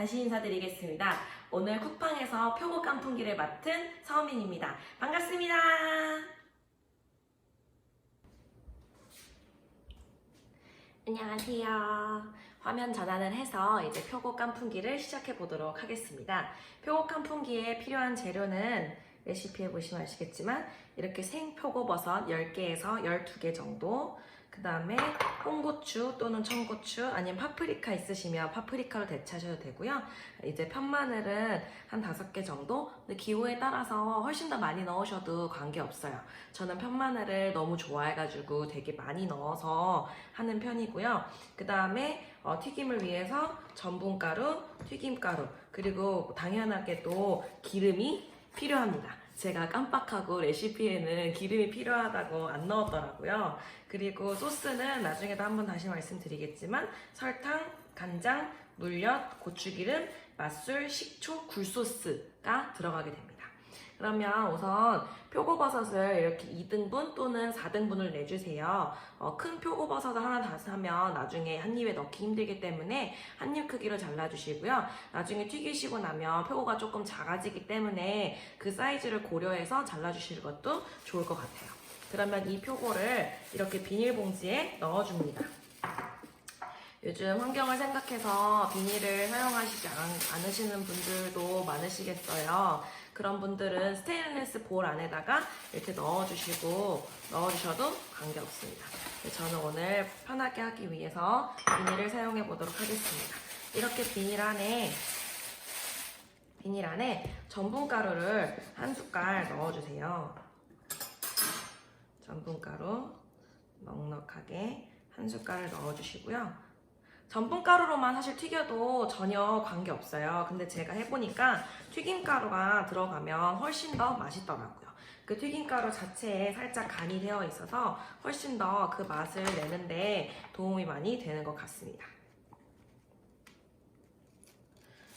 다시 인사드리겠습니다. 오늘 쿠팡에서 표고 깐풍기를 맡은 서민입니다. 반갑습니다. 안녕하세요. 화면 전환을 해서 이제 표고 깐풍기를 시작해 보도록 하겠습니다. 표고 깐풍기에 필요한 재료는 레시피에 보시면 아시겠지만 이렇게 생표고버섯 10개에서 12개 정도, 그 다음에 홍고추 또는 청고추 아니면 파프리카 있으시면 파프리카로 대체하셔도 되고요. 이제 편마늘은 한 5개 정도, 근데 기호에 따라서 훨씬 더 많이 넣으셔도 관계없어요. 저는 편마늘을 너무 좋아해가지고 되게 많이 넣어서 하는 편이고요. 그 다음에 튀김을 위해서 전분가루, 튀김가루, 그리고 당연하게도 기름이 필요합니다. 제가 깜빡하고 레시피에는 기름이 필요하다고 안 넣었더라고요. 그리고 소스는 나중에도 한번 다시 말씀드리겠지만 설탕, 간장, 물엿, 고추기름, 맛술, 식초, 굴소스가 들어가게 됩니다. 그러면 우선 표고버섯을 이렇게 2등분 또는 4등분을 내주세요. 큰 표고버섯을 하나 다 사면 나중에 한 입에 넣기 힘들기 때문에 한 입 크기로 잘라주시고요. 나중에 튀기시고 나면 표고가 조금 작아지기 때문에 그 사이즈를 고려해서 잘라주시는 것도 좋을 것 같아요. 그러면 이 표고를 이렇게 비닐봉지에 넣어줍니다. 요즘 환경을 생각해서 비닐을 사용하시지 않으시는 분들도 많으시겠어요. 그런 분들은 스테인리스 볼 안에다가 이렇게 넣어주셔도 관계없습니다. 저는 오늘 편하게 하기 위해서 비닐을 사용해 보도록 하겠습니다. 이렇게 비닐 안에 전분가루를 한 숟갈 넣어주세요. 전분가루 넉넉하게 한 숟갈을 넣어주시고요. 전분가루로만 사실 튀겨도 전혀 관계없어요. 근데 제가 해보니까 튀김가루가 들어가면 훨씬 더 맛있더라고요. 그 튀김가루 자체에 살짝 간이 되어 있어서 훨씬 더 그 맛을 내는데 도움이 많이 되는 것 같습니다.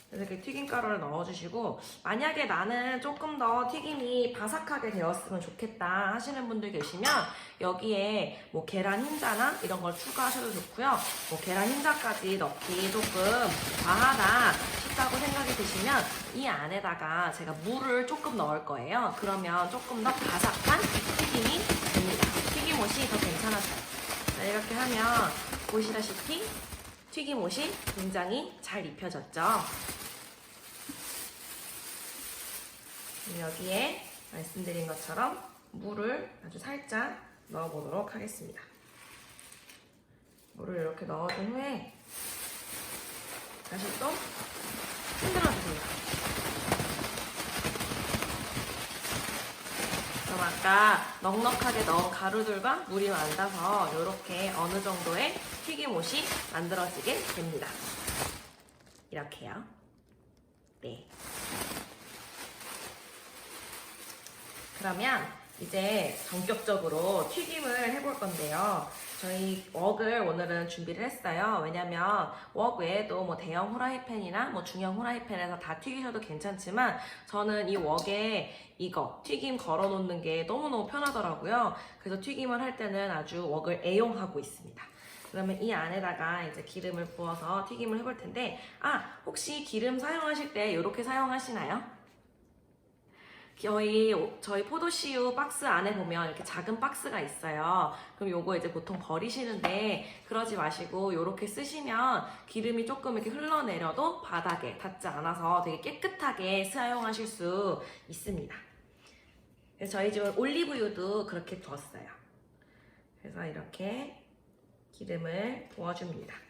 이렇게 튀김가루를 넣어주시고, 만약에 나는 조금 더 튀김이 바삭하게 되었으면 좋겠다 하시는 분들 계시면 여기에 뭐 계란 흰자나 이런 걸 추가하셔도 좋고요. 뭐 계란 흰자까지 넣기 조금 과하다 싶다고 생각이 드시면 이 안에다가 제가 물을 조금 넣을 거예요. 그러면 조금 더 바삭한 튀김이 됩니다. 튀김옷이 더 괜찮아져요. 자, 이렇게 하면 보시다시피 튀김옷이 굉장히 잘 입혀졌죠. 여기에 말씀드린 것처럼 물을 아주 살짝 넣어보도록 하겠습니다. 물을 이렇게 넣어준 후에 다시 또 흔들어주세요. 그럼 아까 넉넉하게 넣은 가루들과 물이 만나서 이렇게 어느 정도의 튀김옷이 만들어지게 됩니다. 이렇게요. 네. 그러면 이제 본격적으로 튀김을 해볼 건데요. 저희 웍을 오늘은 준비를 했어요. 왜냐면 웍 외에도 뭐 대형 후라이팬이나 뭐 중형 후라이팬에서 다 튀기셔도 괜찮지만 저는 이 웍에 이거 튀김 걸어 놓는 게 너무너무 편하더라고요. 그래서 튀김을 할 때는 아주 웍을 애용하고 있습니다. 그러면 이 안에다가 이제 기름을 부어서 튀김을 해볼 텐데, 혹시 기름 사용하실 때 이렇게 사용하시나요? 저희 포도씨유 박스 안에 보면 이렇게 작은 박스가 있어요. 그럼 요거 이제 보통 버리시는데 그러지 마시고 요렇게 쓰시면 기름이 조금 이렇게 흘러내려도 바닥에 닿지 않아서 되게 깨끗하게 사용하실 수 있습니다. 그래서 저희 집은 올리브유도 그렇게 부었어요. 그래서 이렇게 기름을 부어줍니다.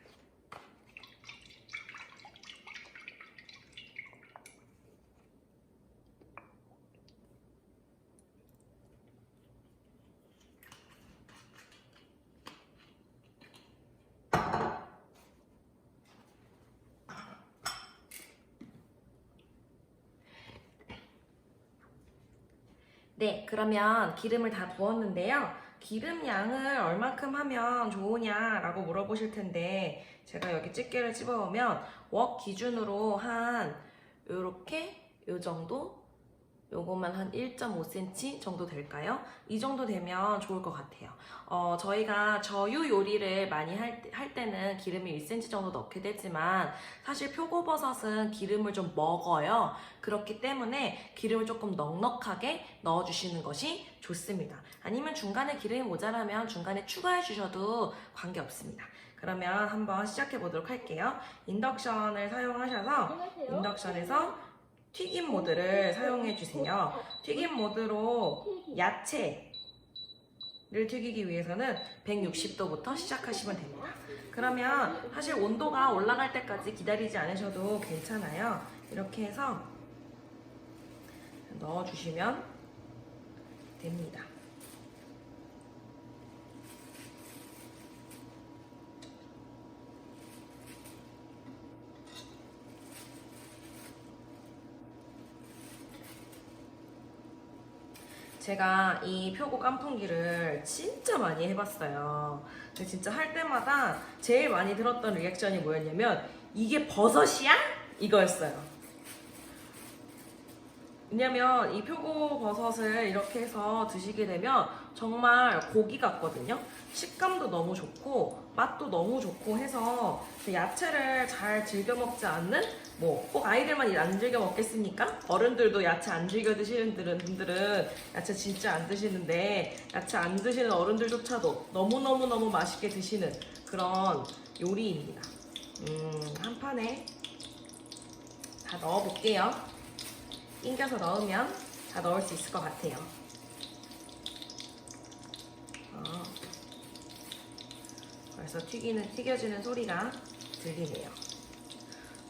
네, 그러면 기름을 다 부었는데요. 기름 양을 얼만큼 하면 좋으냐라고 물어보실 텐데 제가 여기 집게를 집어보면 웍 기준으로 한 요렇게 요 정도 요거만 한 1.5cm 정도 될까요? 이 정도 되면 좋을 것 같아요. 저희가 저유 요리를 많이 할 때는 기름을 1cm 정도 넣게 되지만 사실 표고버섯은 기름을 좀 먹어요. 그렇기 때문에 기름을 조금 넉넉하게 넣어주시는 것이 좋습니다. 아니면 중간에 기름이 모자라면 중간에 추가해 주셔도 관계없습니다. 그러면 한번 시작해 보도록 할게요. 인덕션을 사용하셔서 인덕션에서 튀김 모드를 사용해 주세요. 튀김 모드로 야채를 튀기기 위해서는 160도부터 시작하시면 됩니다. 그러면 사실 온도가 올라갈 때까지 기다리지 않으셔도 괜찮아요. 이렇게 해서 넣어주시면 됩니다. 제가 이 표고 깐풍기를 진짜 많이 해봤어요. 근데 진짜 할 때마다 제일 많이 들었던 리액션이 뭐였냐면 이게 버섯이야? 이거였어요. 왜냐면 이 표고버섯을 이렇게 해서 드시게 되면 정말 고기 같거든요. 식감도 너무 좋고 맛도 너무 좋고 해서 야채를 잘 즐겨 먹지 않는 뭐 꼭 아이들만 안 즐겨 먹겠습니까? 어른들도 야채 안 즐겨 드시는 분들은 야채 진짜 안 드시는데 야채 안 드시는 어른들조차도 너무너무너무 맛있게 드시는 그런 요리입니다. 한 판에 다 넣어볼게요. 낑겨서 넣으면 다 넣을 수 있을 것 같아요. 벌써 튀겨지는 소리가 들리네요.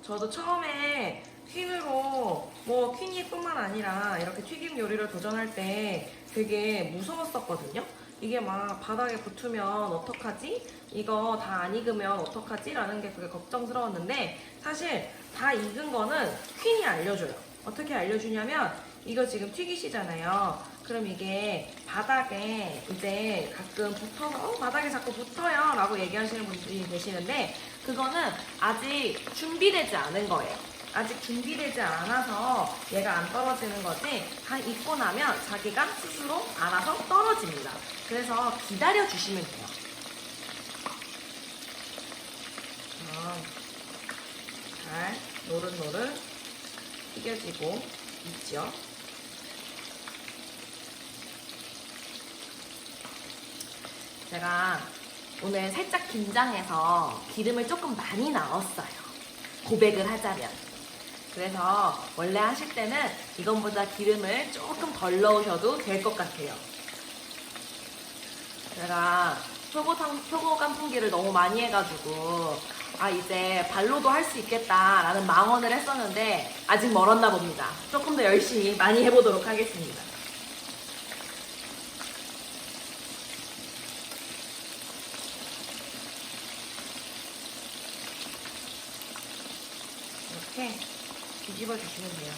저도 처음에 퀸으로 퀸이뿐만 아니라 이렇게 튀김 요리를 도전할 때 되게 무서웠었거든요. 이게 막 바닥에 붙으면 어떡하지? 이거 다 안 익으면 어떡하지? 라는 게 그게 걱정스러웠는데 사실 다 익은 거는 퀸이 알려줘요. 어떻게 알려주냐면 이거 지금 튀기시잖아요. 그럼 이게 바닥에 이제 가끔 붙어서 바닥에 자꾸 붙어요 라고 얘기하시는 분들이 계시는데 그거는 아직 준비되지 않은 거예요. 아직 준비되지 않아서 얘가 안 떨어지는 거지 다 익고 나면 자기가 스스로 알아서 떨어집니다. 그래서 기다려 주시면 돼요. 잘 노릇노릇 튀겨지고 있죠. 제가 오늘 살짝 긴장해서 기름을 조금 많이 넣었어요. 고백을 하자면. 그래서 원래 하실 때는 이것보다 기름을 조금 덜 넣으셔도 될 것 같아요. 제가 표고 깐풍기를 너무 많이 해가지고 이제 발로도 할 수 있겠다라는 망언을 했었는데 아직 멀었나 봅니다. 조금 더 열심히 많이 해보도록 하겠습니다. 이렇게 뒤집어 주시면 돼요.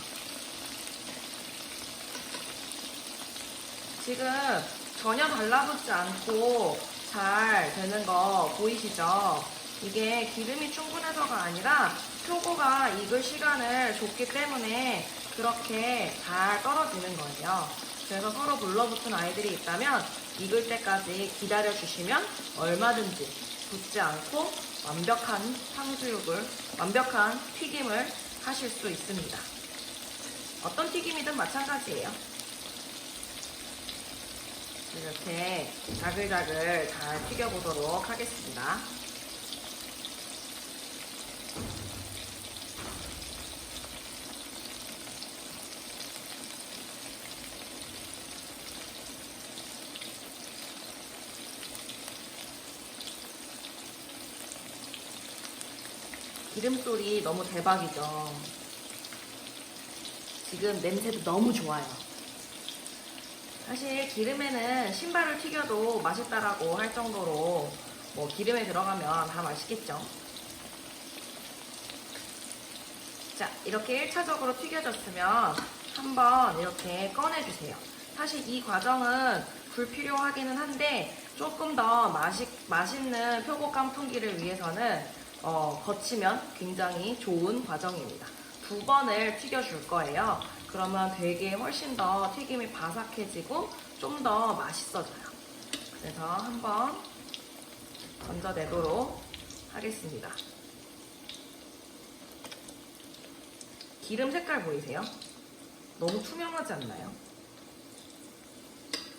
지금 전혀 달라붙지 않고 잘 되는 거 보이시죠? 이게 기름이 충분해서가 아니라 표고가 익을 시간을 줬기 때문에 그렇게 잘 떨어지는 거예요. 그래서 서로 불러붙은 아이들이 있다면 익을 때까지 기다려주시면 얼마든지 붙지 않고 완벽한 완벽한 튀김을 하실 수 있습니다. 어떤 튀김이든 마찬가지예요. 이렇게 자글자글 잘 튀겨보도록 하겠습니다. 기름소리 너무 대박이죠. 지금 냄새도 너무 좋아요. 사실 기름에는 신발을 튀겨도 맛있다라고 할 정도로 기름에 들어가면 다 맛있겠죠. 자, 이렇게 1차적으로 튀겨졌으면 한번 이렇게 꺼내주세요. 사실 이 과정은 불필요하기는 한데 조금 더 맛있는 표고 깐풍기를 위해서는 거치면 굉장히 좋은 과정입니다. 2번을 튀겨줄 거예요. 그러면 되게 훨씬 더 튀김이 바삭해지고 좀 더 맛있어져요. 그래서 한번 건져내도록 하겠습니다. 기름 색깔 보이세요? 너무 투명하지 않나요?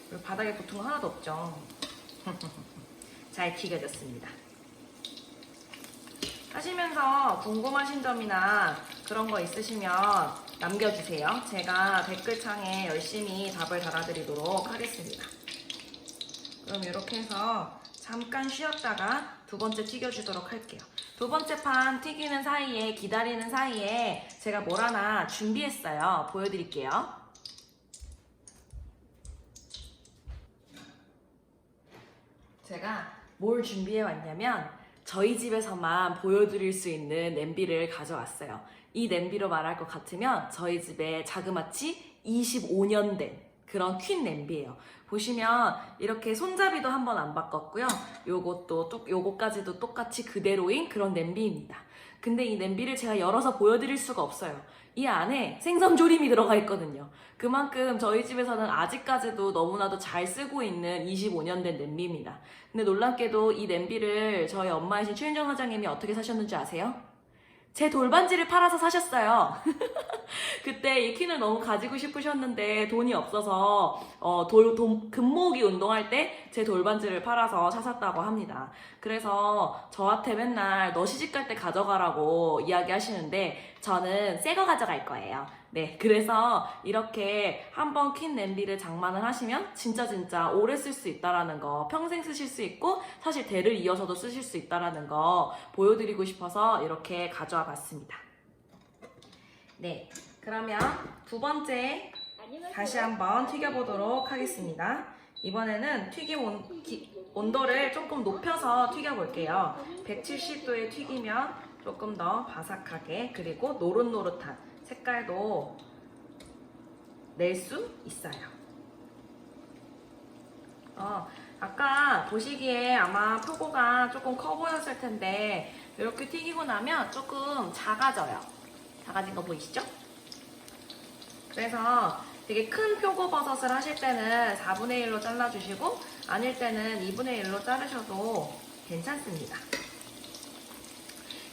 그리고 바닥에 고통 하나도 없죠? 잘 튀겨졌습니다. 하시면서 궁금하신 점이나 그런 거 있으시면 남겨주세요. 제가 댓글창에 열심히 답을 달아드리도록 하겠습니다. 그럼 이렇게 해서 잠깐 쉬었다가 두 번째 튀겨주도록 할게요. 두 번째 판 튀기는 사이에, 기다리는 사이에 제가 뭘 하나 준비했어요. 보여드릴게요. 제가 뭘 준비해 왔냐면 저희 집에서만 보여드릴 수 있는 냄비를 가져왔어요. 이 냄비로 말할 것 같으면 저희 집에 자그마치 25년 된 그런 퀸 냄비예요. 보시면 이렇게 손잡이도 한번 안 바꿨고요. 요것까지도 똑같이 그대로인 그런 냄비입니다. 근데 이 냄비를 제가 열어서 보여드릴 수가 없어요. 이 안에 생선 조림이 들어가 있거든요. 그만큼 저희 집에서는 아직까지도 너무나도 잘 쓰고 있는 25년 된 냄비입니다. 근데 놀랍게도 이 냄비를 저희 엄마이신 최윤정 사장님이 어떻게 사셨는지 아세요? 제 돌반지를 팔아서 사셨어요. 그때 이 퀸을 너무 가지고 싶으셨는데 돈이 없어서 금모으기 운동할 때 제 돌반지를 팔아서 사셨다고 합니다. 그래서 저한테 맨날 너 시집갈 때 가져가라고 이야기하시는데 저는 새 거 가져갈 거예요. 네, 그래서 이렇게 한번 퀸 냄비를 장만을 하시면 진짜 오래 쓸 수 있다라는 거, 평생 쓰실 수 있고 사실 대를 이어서도 쓰실 수 있다라는 거 보여드리고 싶어서 이렇게 가져와 봤습니다. 네, 그러면 두 번째 다시 한번 튀겨보도록 하겠습니다. 이번에는 튀김 온도를 조금 높여서 튀겨볼게요. 170도에 튀기면 조금 더 바삭하게 그리고 노릇노릇한 색깔도 낼 수 있어요. 아까 보시기에 아마 표고가 조금 커 보였을 텐데 이렇게 튀기고 나면 조금 작아져요. 작아진 거 보이시죠? 그래서 되게 큰 표고버섯을 하실 때는 4분의 1로 잘라주시고 아닐 때는 2분의 1로 자르셔도 괜찮습니다.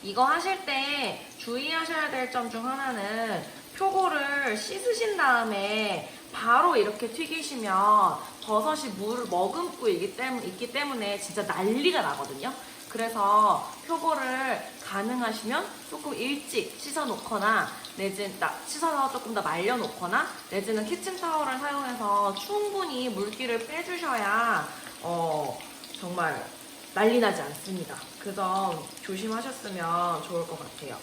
이거 하실 때 주의하셔야 될 점 중 하나는 표고를 씻으신 다음에 바로 이렇게 튀기시면 버섯이 물을 머금고 있기 때문에 진짜 난리가 나거든요. 그래서 표고를 가능하시면 조금 일찍 씻어 놓거나 씻어서 조금 더 말려 놓거나 내지는 키친타월을 사용해서 충분히 물기를 빼주셔야 정말 난리 나지 않습니다. 그 점 조심하셨으면 좋을 것 같아요.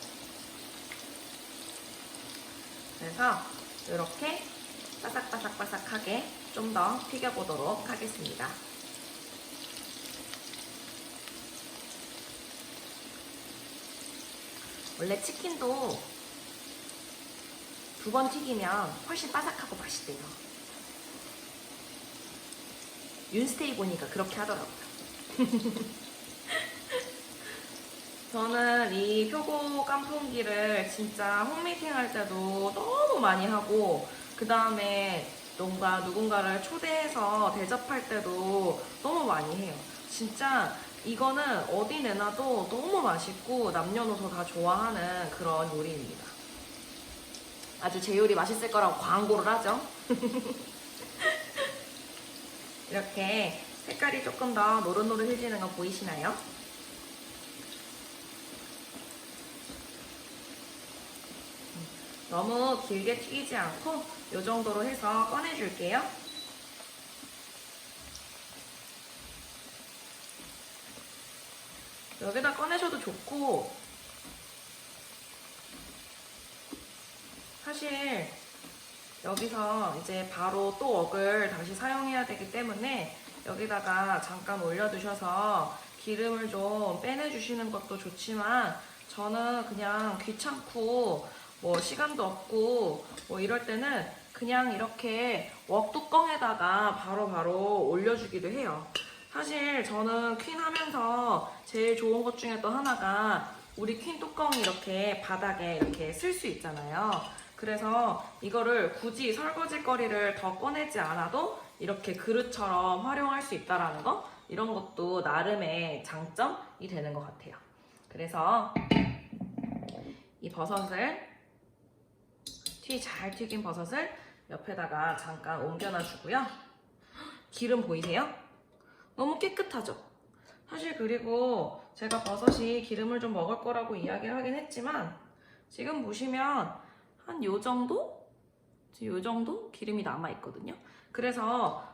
그래서 이렇게 바삭바삭하게 좀 더 튀겨보도록 하겠습니다. 원래 치킨도 두 번 튀기면 훨씬 바삭하고 맛있대요. 윤스테이 보니까 그렇게 하더라고요. 저는 이 표고 깐풍기를 진짜 홈미팅 할 때도 너무 많이 하고 그 다음에 누군가를 초대해서 대접할 때도 너무 많이 해요. 진짜 이거는 어디 내놔도 너무 맛있고 남녀노소 다 좋아하는 그런 요리입니다. 아주 제 요리 맛있을 거라고 광고를 하죠. 이렇게 색깔이 조금 더 노릇노릇해지는 거 보이시나요? 너무 길게 튀기지 않고 이 정도로 해서 꺼내줄게요. 여기다 꺼내셔도 좋고 사실 여기서 이제 바로 또 웍을 다시 사용해야 되기 때문에 여기다가 잠깐 올려두셔서 기름을 좀 빼내주시는 것도 좋지만 저는 그냥 귀찮고 뭐 시간도 없고 뭐 이럴 때는 그냥 이렇게 웍 뚜껑에다가 바로바로 올려주기도 해요. 사실 저는 퀸 하면서 제일 좋은 것 중에 또 하나가 우리 퀸 뚜껑이 이렇게 바닥에 이렇게 쓸 수 있잖아요. 그래서 이거를 굳이 설거지거리를 더 꺼내지 않아도 이렇게 그릇처럼 활용할 수 있다라는 거, 이런 것도 나름의 장점이 되는 것 같아요. 그래서 이 버섯을, 잘 튀긴 버섯을 옆에다가 잠깐 옮겨놔 주고요. 기름 보이세요? 너무 깨끗하죠? 사실 그리고 제가 버섯이 기름을 좀 먹을 거라고 이야기를 하긴 했지만 지금 보시면 한 요 정도? 요 정도 기름이 남아있거든요. 그래서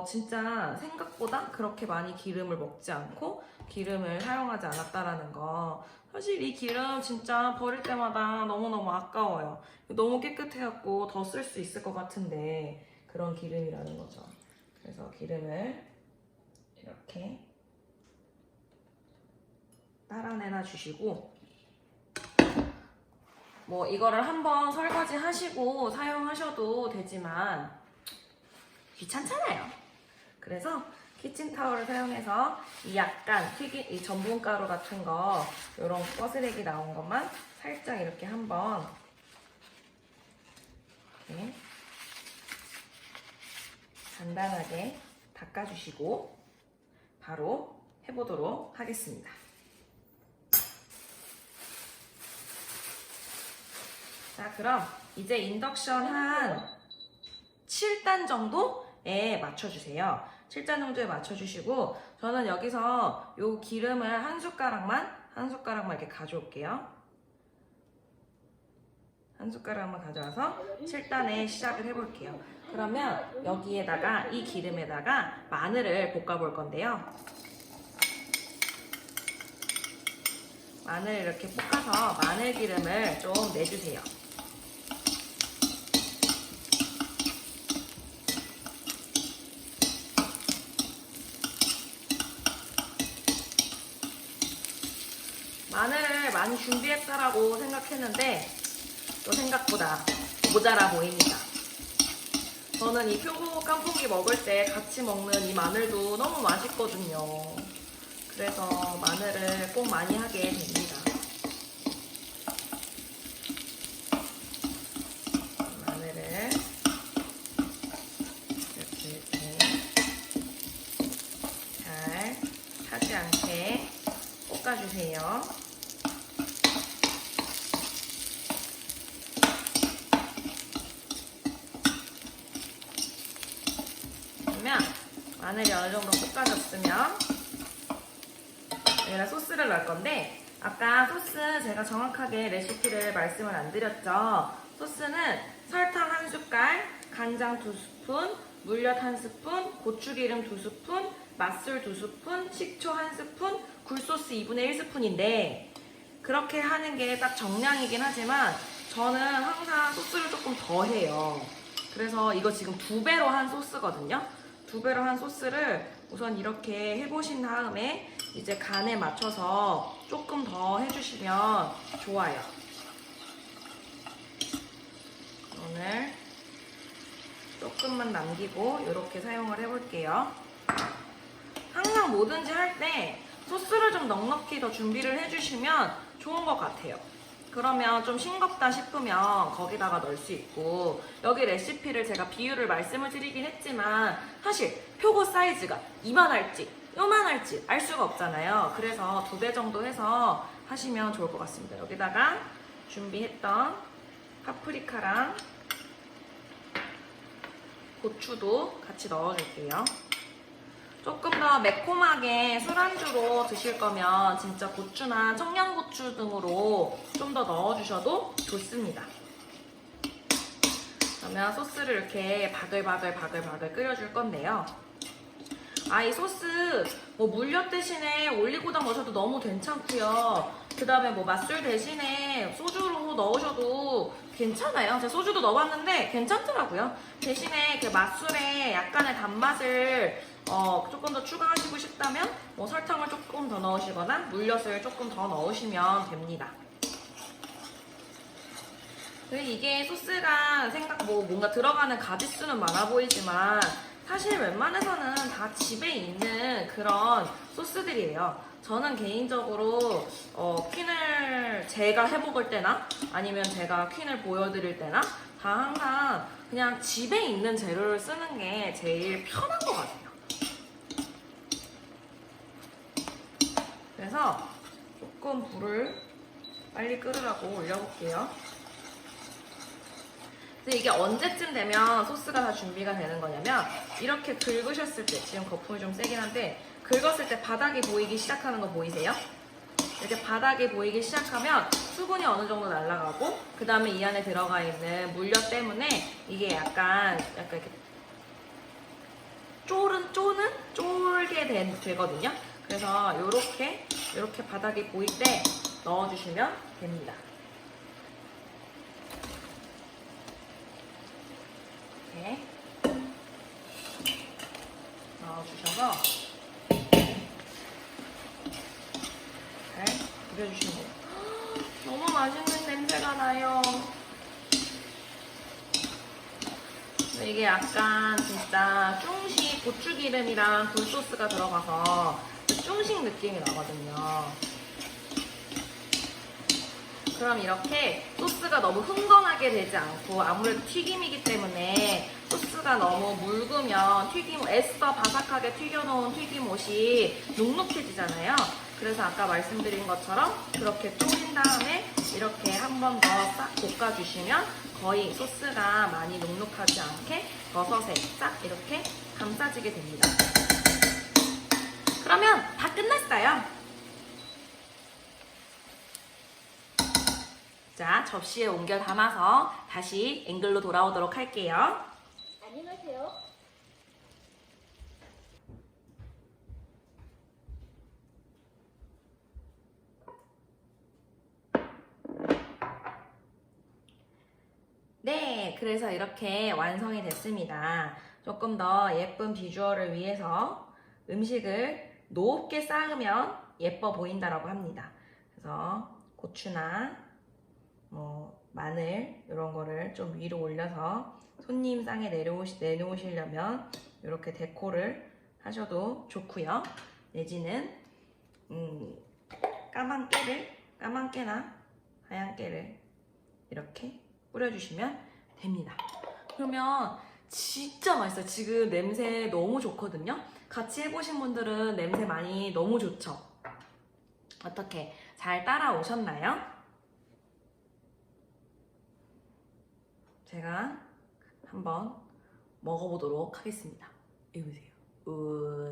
진짜 생각보다 그렇게 많이 기름을 먹지 않고 기름을 사용하지 않았다라는 거. 사실 이 기름 진짜 버릴 때마다 너무너무 아까워요. 너무 깨끗해갖고 더 쓸 수 있을 것 같은데 그런 기름이라는 거죠. 그래서 기름을 이렇게 따라내놔 주시고, 뭐 이거를 한번 설거지 하시고 사용하셔도 되지만 귀찮잖아요. 그래서 키친타올을 사용해서 이 약간 튀긴 이 전분가루 같은 거, 이런 꺼스레기 나온 것만 살짝 이렇게 한번 이렇게 간단하게 닦아주시고 바로 해보도록 하겠습니다. 자, 그럼 이제 인덕션 한 7단 정도에 맞춰주세요. 7단 정도에 맞춰주시고, 저는 여기서 요 기름을 한 숟가락만 이렇게 가져올게요. 한 숟가락만 가져와서 7단에 시작을 해볼게요. 그러면 여기에다가, 이 기름에다가 마늘을 볶아볼 건데요. 마늘 이렇게 볶아서 마늘 기름을 좀 내주세요. 마늘을 많이 준비했다라고 생각했는데 또 생각보다 모자라 보입니다. 저는 이 표고 깐풍기 먹을 때 같이 먹는 이 마늘도 너무 맛있거든요. 그래서 마늘을 꼭 많이 하게 됩니다. 마늘을 이렇게 잘 타지 않게 볶아주세요. 그러면 마늘이 어느 정도 볶아졌으면 여기다 소스를 넣을 건데, 아까 소스 제가 정확하게 레시피를 말씀을 안 드렸죠. 소스는 설탕 1숟갈, 간장 2스푼, 물엿 1스푼, 고추기름 2스푼, 맛술 2스푼, 식초 1스푼, 굴소스 2분의 1스푼인데 그렇게 하는 게 딱 정량이긴 하지만 저는 항상 소스를 조금 더 해요. 그래서 이거 지금 2배로 한 소스거든요. 2배로 한 소스를 우선 이렇게 해보신 다음에 이제 간에 맞춰서 조금 더 해주시면 좋아요. 오늘 조금만 남기고 이렇게 사용을 해볼게요. 항상 뭐든지 할 때 소스를 좀 넉넉히 더 준비를 해주시면 좋은 것 같아요. 그러면 좀 싱겁다 싶으면 거기다가 넣을 수 있고, 여기 레시피를 제가 비율을 말씀을 드리긴 했지만 사실 표고 사이즈가 이만할지 요만할지 알 수가 없잖아요. 그래서 2배 정도 해서 하시면 좋을 것 같습니다. 여기다가 준비했던 파프리카랑 고추도 같이 넣어줄게요. 조금 더 매콤하게 술안주로 드실 거면 진짜 고추나 청양고추 등으로 좀 더 넣어주셔도 좋습니다. 그러면 소스를 이렇게 바글바글 끓여줄 건데요. 이 소스 뭐 물엿 대신에 올리고당 넣으셔도 너무 괜찮고요. 그 다음에 뭐 맛술 대신에 소주로 넣으셔도 괜찮아요. 제가 소주도 넣어봤는데 괜찮더라고요. 대신에 그 맛술에 약간의 단맛을 조금 더 추가하시고 싶다면 뭐 설탕을 조금 더 넣으시거나 물엿을 조금 더 넣으시면 됩니다. 이게 소스가 뭔가 들어가는 가짓수는 많아 보이지만 사실 웬만해서는 다 집에 있는 그런 소스들이에요. 저는 개인적으로 퀸을 제가 해먹을 때나 아니면 제가 퀸을 보여드릴 때나 다 항상 그냥 집에 있는 재료를 쓰는 게 제일 편한 것 같아요. 그래서 조금 불을 빨리 끓으라고 올려볼게요. 근데 이게 언제쯤 되면 소스가 다 준비가 되는 거냐면 이렇게 긁으셨을 때, 지금 거품이 좀 세긴 한데 긁었을 때 바닥이 보이기 시작하는 거 보이세요? 이렇게 바닥이 보이기 시작하면 수분이 어느 정도 날아가고 그 다음에 이 안에 들어가 있는 물엿 때문에 이게 약간 이렇게 쫄게 되거든요. 그래서 요렇게 바닥이 보일 때 넣어주시면 됩니다. 이렇게 넣어주셔서 잘 비벼주시면 돼요. 너무 맛있는 냄새가 나요. 이게 약간 진짜 중식 고추기름이랑 굴소스가 들어가서 중식 느낌이 나거든요. 그럼 이렇게 소스가 너무 흥건하게 되지 않고, 아무래도 튀김이기 때문에 소스가 너무 묽으면 애써 바삭하게 튀겨놓은 튀김옷이 눅눅해지잖아요. 그래서 아까 말씀드린 것처럼 그렇게 졸인 다음에 이렇게 한 번 더 싹 볶아주시면 거의 소스가 많이 눅눅하지 않게 버섯에 싹 이렇게 감싸지게 됩니다. 그러면 다 끝났어요. 자, 접시에 옮겨 담아서 다시 앵글로 돌아오도록 할게요. 안녕하세요. 네, 그래서 이렇게 완성이 됐습니다. 조금 더 예쁜 비주얼을 위해서 음식을 높게 쌓으면 예뻐 보인다라고 합니다. 그래서 고추나 마늘 이런 거를 좀 위로 올려서 손님 상에 내놓으시려면 이렇게 데코를 하셔도 좋고요. 내지는 까만 깨나 하얀 깨를 이렇게 뿌려주시면 됩니다. 그러면 진짜 맛있어요. 지금 냄새 너무 좋거든요. 같이 해보신 분들은 냄새 많이 너무 좋죠? 어떻게 잘 따라오셨나요? 제가 한번 먹어보도록 하겠습니다. 이거 보세요. 우와.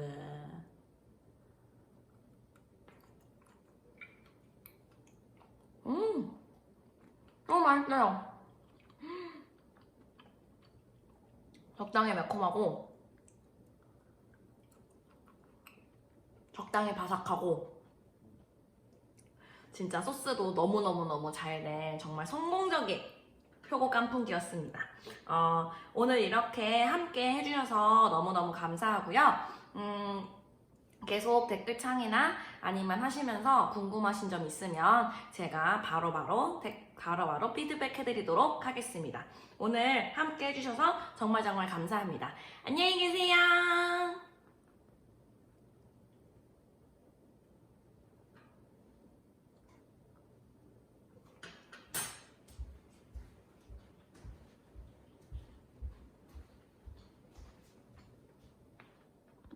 너무 맛있어요. 적당히 매콤하고 적당히 바삭하고 진짜 소스도 너무너무 잘 된 정말 성공적인 표고 깐풍기였습니다. 오늘 이렇게 함께 해주셔서 너무너무 감사하고요. 계속 댓글창이나 아니면 하시면서 궁금하신 점 있으면 제가 바로바로 피드백 해드리도록 하겠습니다. 오늘 함께 해주셔서 정말 감사합니다. 안녕히 계세요.